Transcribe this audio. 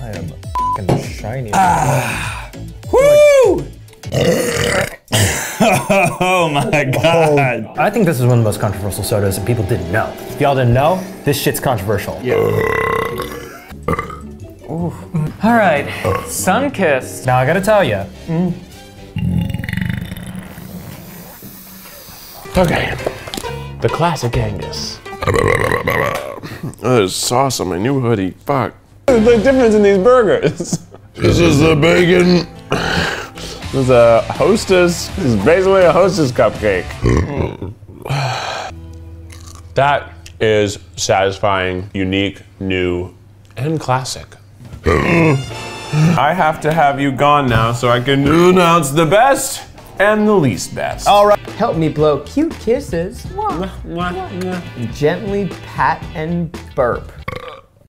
I am f***ing shiny. Woo! Oh my God. I think this is one of the most controversial sodas and people didn't know. If y'all didn't know, this shit's controversial. Yeah. Ooh. All right, Sunkissed. Now I gotta tell you. Okay, the classic Angus. There's sauce on my new hoodie. Fuck. What's the difference in these burgers? This is the bacon. This is a Hostess. This is basically a Hostess cupcake. That is satisfying, unique, new, and classic. I have to have you gone now so I can announce the best and the least best. All right. Help me blow cute kisses. Gently pat and burp.